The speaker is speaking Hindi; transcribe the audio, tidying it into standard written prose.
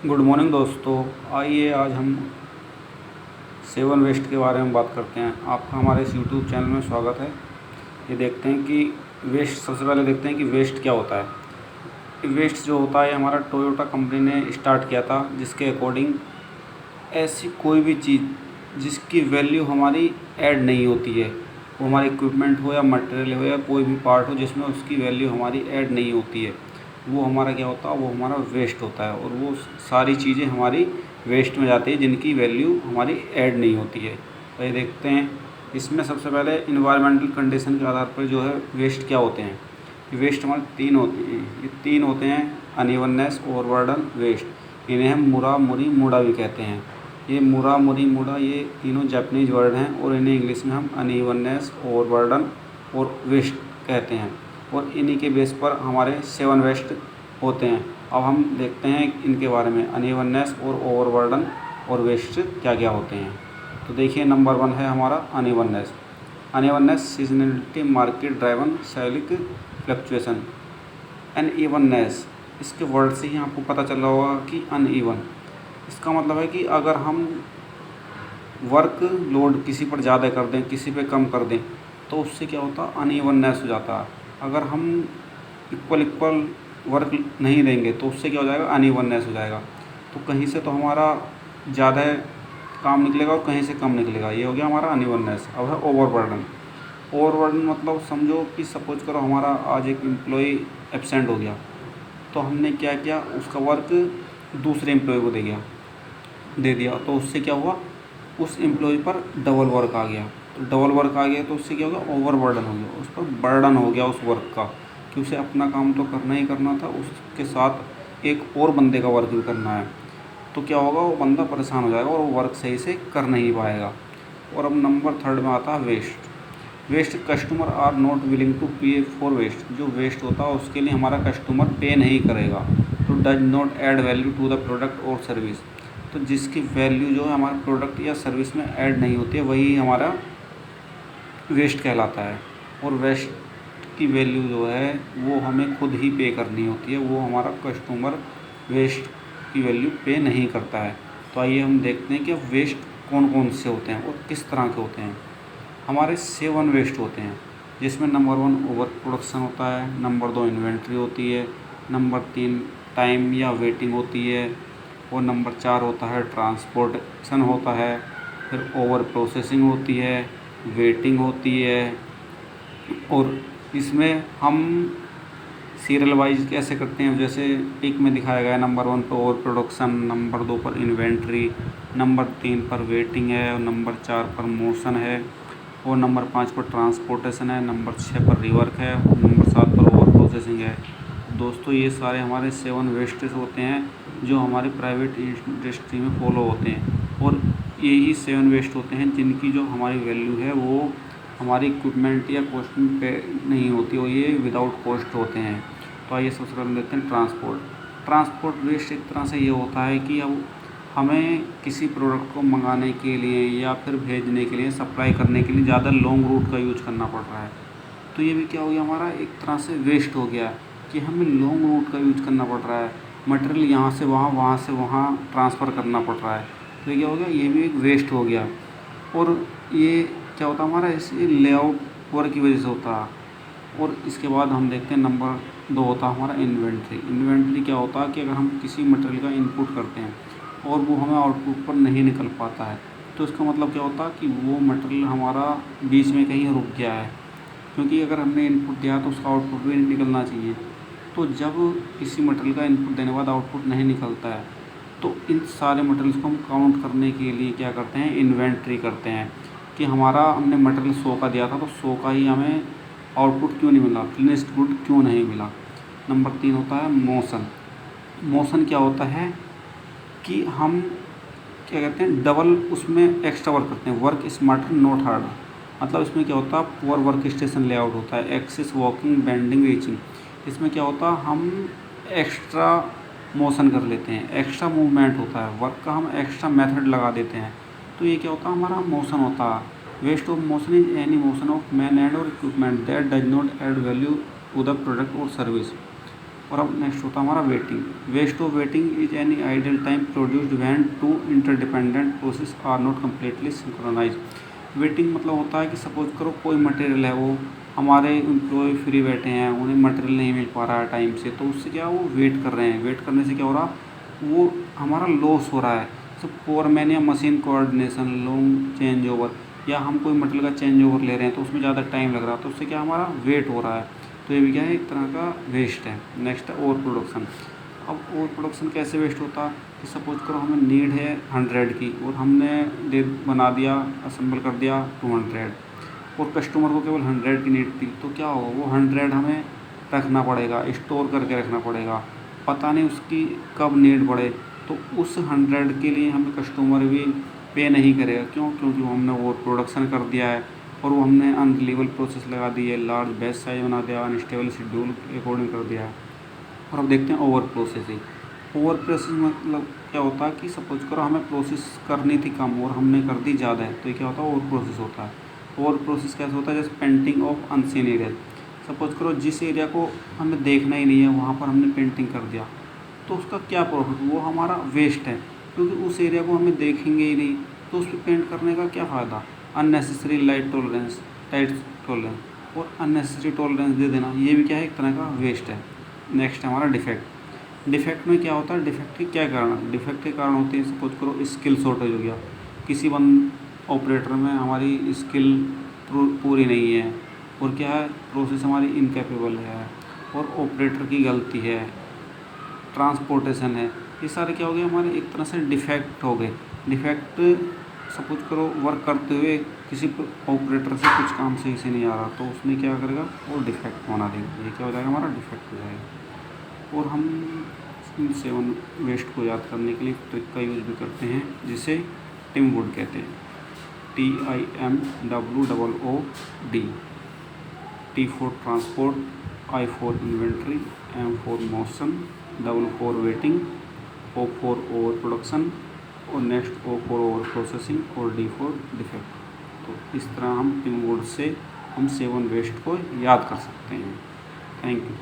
गुड मॉर्निंग दोस्तों। आइए आज हम सेवन वेस्ट के बारे में बात करते हैं। आपका हमारे इस यूट्यूब चैनल में स्वागत है। ये देखते हैं कि वेस्ट, सबसे पहले देखते हैं कि वेस्ट क्या होता है। वेस्ट जो होता है हमारा टोयोटा कंपनी ने स्टार्ट किया था, जिसके अकॉर्डिंग ऐसी कोई भी चीज़ जिसकी वैल्यू हमारी ऐड नहीं होती है, वो हमारी इक्विपमेंट हो या मटेरियल हो या कोई भी पार्ट हो जिसमें उसकी वैल्यू हमारी ऐड नहीं होती है, वो हमारा क्या होता है, वो हमारा वेस्ट होता है। और वो सारी चीज़ें हमारी वेस्ट में जाती है जिनकी वैल्यू हमारी ऐड नहीं होती है। तो ये देखते हैं, इसमें सबसे पहले इन्वायरमेंटल कंडीशन के आधार पर जो है वेस्ट क्या होते हैं। वेस्ट हमारे तीन होते हैं, ये तीन होते हैं: अनइवननेस, ओवरबर्डन, वेस्ट। इन्हें हम मुरा, मुरी, मुड़ा भी कहते हैं। ये मुरा, मुरी, मुड़ा ये तीनों जापानीज़ वर्ड हैं और इन्हें इंग्लिश में हम अनइवननेस, ओवरबर्डन और वेस्ट कहते हैं। और इन्हीं के बेस पर हमारे 7 वेस्ट होते हैं। अब हम देखते हैं इनके बारे में, अनइवननेस और ओवरबर्डन और वेस्ट क्या क्या होते हैं। तो देखिए, नंबर 1 है हमारा unevenness. Unevenness seasonality, market driven, cyclic fluctuation. Unevenness, इसके वर्ड से ही आपको पता चल रहा होगा कि अनइवन, इसका मतलब है कि अगर हम वर्क लोड किसी पर ज़्यादा कर दें, किसी पे कम कर दें, तो उससे क्या होता है, अनइवननेस हो जाता है। अगर हम इक्वल वर्क नहीं देंगे तो उससे क्या हो जाएगा, अनइवननेस हो जाएगा। तो कहीं से तो हमारा ज़्यादा काम निकलेगा और कहीं से कम निकलेगा, ये हो गया हमारा अनइवननेस। अब है ओवरबर्डन। ओवरबर्डन मतलब समझो कि सपोज करो हमारा आज एक एम्प्लॉय एब्सेंट हो गया, तो हमने क्या किया, उसका वर्क दूसरे एम्प्लॉय को दे दिया, तो उससे क्या हुआ, उस एम्प्लॉय पर डबल वर्क आ गया। तो डबल वर्क आ गया तो उससे क्या हो गया, ओवरबर्डन हो गया, उस पर बर्डन हो गया उस वर्क का, कि उसे अपना काम तो करना ही करना था, उसके साथ एक और बंदे का वर्क भी करना है। तो क्या होगा, वो बंदा परेशान हो जाएगा और वो वर्क सही से कर नहीं पाएगा। और अब नंबर 3 में आता है waste. Waste, customer are not willing to pay for waste. जो वेस्ट होता है उसके लिए हमारा कस्टमर पे नहीं करेगा। तो does not add value to the product और सर्विस। तो जिसकी वैल्यू जो है हमारे प्रोडक्ट या सर्विस में ऐड नहीं होती है, वही हमारा वेस्ट कहलाता है। और वेस्ट की वैल्यू जो है वो हमें खुद ही पे करनी होती है, वो हमारा कस्टमर वेस्ट की वैल्यू पे नहीं करता है। तो आइए हम देखते हैं कि वेस्ट कौन कौन से होते हैं और किस तरह के होते हैं। हमारे 7 वेस्ट होते हैं, जिसमें नंबर 1 ओवर प्रोडक्शन होता है, नंबर 2 इन्वेंट्री होती है, नंबर 3 टाइम या वेटिंग होती है, और नंबर 4 होता है ट्रांसपोर्टेशन होता है, फिर ओवर प्रोसेसिंग होती है, वेटिंग होती है। और इसमें हम सीरियल वाइज कैसे करते हैं, जैसे पिक में दिखाया गया है, नंबर 1 पर ओवर प्रोडक्शन, नंबर 2 पर इन्वेंट्री, नंबर 3 पर वेटिंग है, और नंबर 4 पर मोशन है, और नंबर 5 पर ट्रांसपोर्टेशन है, नंबर 6 पर रिवर्क है, और नंबर 7 पर ओवर प्रोसेसिंग है। दोस्तों, ये सारे हमारे 7 वेस्टेज होते हैं जो हमारे प्राइवेट इंडस्ट्री में फॉलो होते हैं। और यही 7 वेस्ट होते हैं जिनकी जो हमारी वैल्यू है वो हमारी इक्विपमेंट या कॉस्टिंग पे नहीं होती, और ये विदाउट कॉस्ट होते हैं। तो आइए सबसे पहले देखते हैं ट्रांसपोर्ट वेस्ट एक तरह से ये होता है कि अब हमें किसी प्रोडक्ट को मंगाने के लिए या फिर भेजने के लिए, सप्लाई करने के लिए ज़्यादा लॉन्ग रूट का यूज करना पड़ रहा है। तो ये भी क्या हो गया, हमारा एक तरह से वेस्ट हो गया कि हमें लॉन्ग रूट का यूज करना पड़ रहा है, मटेरियल यहाँ से वहाँ, वहाँ से वहाँ ट्रांसफ़र करना पड़ रहा है। तो ये क्या हो गया, ये भी एक वेस्ट हो गया। और ये क्या होता है हमारा, इसी लेआउट वर्क की वजह से होता है। और इसके बाद हम देखते हैं नंबर 2 होता है हमारा इन्वेंट्री। इन्वेंट्री क्या होता है कि अगर हम किसी मटेरियल का इनपुट करते हैं और वो हमें आउटपुट पर नहीं निकल पाता है, तो इसका मतलब क्या होता है कि वो मटेरियल हमारा बीच में कहीं रुक गया है, क्योंकि अगर हमने इनपुट दिया तो उसका आउटपुट भी निकलना चाहिए। तो जब किसी मटेरियल का इनपुट देने के बाद आउटपुट नहीं निकलता है, तो इन सारे मटेरियल्स को हम काउंट करने के लिए क्या करते हैं, इन्वेंट्री करते हैं कि हमारा हमने मटेरियल 100 का दिया था तो 100 का ही हमें आउटपुट क्यों नहीं मिला, फिनिश्ड गुड क्यों नहीं मिला। नंबर 3 होता है मोशन। मोशन क्या होता है कि हम क्या कहते हैं, डबल उसमें एक्स्ट्रा वर्क करते हैं, वर्क स्मार्टर नॉट हार्ड। मतलब इसमें क्या होता है, पुअर वर्क स्टेशन लेआउट होता है, एक्सिस, वॉकिंग, बेंडिंग, रीचिंग। इसमें क्या होता है, हम एक्स्ट्रा मोशन कर लेते हैं, एक्स्ट्रा मूवमेंट होता है, वर्क का हम एक्स्ट्रा मेथड लगा देते हैं। तो ये क्या होता है, हमारा मोशन होता है। Waste of motion is any motion of man and or equipment that does not add value to the product और सर्विस। और अब नेक्स्ट होता है हमारा waiting. Waste of waiting is any idle time produced when two interdependent process are not completely synchronise. Waiting मतलब होता है कि सपोज करो कोई मटेरियल है, वो हमारे एम्प्लॉय फ्री बैठे हैं, उन्हें मटेरियल नहीं मिल पा रहा है टाइम से, तो उससे क्या वो वेट कर रहे हैं। वेट करने से क्या हो रहा, वो हमारा लॉस हो रहा है। सब फोरमैन या machine coordination, long change over, या हम कोई मटेरियल का चेंज ओवर ले रहे हैं तो उसमें ज़्यादा टाइम लग रहा है, तो उससे क्या हमारा वेट हो रहा है। तो ये भी क्या है, एक तरह का वेस्ट है। नेक्स्ट है ओवर प्रोडक्शन। अब ओवर प्रोडक्शन कैसे वेस्ट होता है कि सपोज करो हमें नीड है 100 की और हमने दे बना दिया, असेंबल कर दिया 200, और कस्टमर को केवल 100 की नीड थी, तो क्या होगा, वो 100 हमें रखना पड़ेगा, स्टोर करके रखना पड़ेगा, पता नहीं उसकी कब नीड पड़े। तो उस 100 के लिए हमें कस्टमर भी पे नहीं करेगा। क्यों? क्योंकि वो हमने ओवर प्रोडक्शन कर दिया है और वो हमने अनरिलीवेबल प्रोसेस लगा दी है, लार्ज बैच साइज बना दिया, अनस्टेबल शेड्यूल अकॉर्डिंग कर दिया है। और अब देखते हैं ओवर प्रोसेसिंग। ओवर प्रोसेसिंग मतलब क्या होता है कि सपोज करो हमें प्रोसेस करनी थी कम और हमने कर दी ज़्यादा है, तो ये क्या होता है, ओवर प्रोसेस होता है। ओवर प्रोसेस कैसे होता है, जैसे painting of unseen area. Suppose करो जिस एरिया को हमें देखना ही नहीं है वहाँ पर हमने पेंटिंग कर दिया, तो उसका क्या प्रॉफिट, वो हमारा वेस्ट है, क्योंकि उस एरिया को हमें देखेंगे ही नहीं, तो उस पर पेंट करने का क्या फ़ायदा। Unnecessary light tolerance, tight tolerance और अननेसेसरी टॉलरेंस दे देना, ये भी क्या है, एक तरह का वेस्ट है। नेक्स्ट है हमारा डिफेक्ट। डिफेक्ट में क्या होता है, डिफेक्ट के क्या कारण, डिफेक्ट के कारण होते हैं सपोज करो स्किल शॉर्टेज हो गया, किसी ऑपरेटर में हमारी स्किल पूरी नहीं है, और क्या है, प्रोसेस हमारी इनकैपेबल है, और ऑपरेटर की गलती है, ट्रांसपोर्टेशन है, ये सारे क्या हो गए हमारे, एक तरह से डिफेक्ट हो गए। डिफेक्ट सपोज करो वर्क करते हुए किसी ऑपरेटर से कुछ काम सही से नहीं आ रहा, तो उसने क्या करेगा, वो डिफेक्ट बना देगा, ये क्या हो जाएगा, हमारा डिफेक्ट हो जाएगा। और हम इन 7 वेस्ट को याद करने के लिए ट्रिक का यूज़ भी करते हैं, जिसे टिम वुड कहते हैं, TIMWOOD। T for transport, I for inventory, M for motion, W for waiting, O for over production, और next O for over processing, और D फॉर डिफेक्ट। तो इस तरह हम टिम वुड से हम 7 वेस्ट को याद कर सकते हैं। Thank you.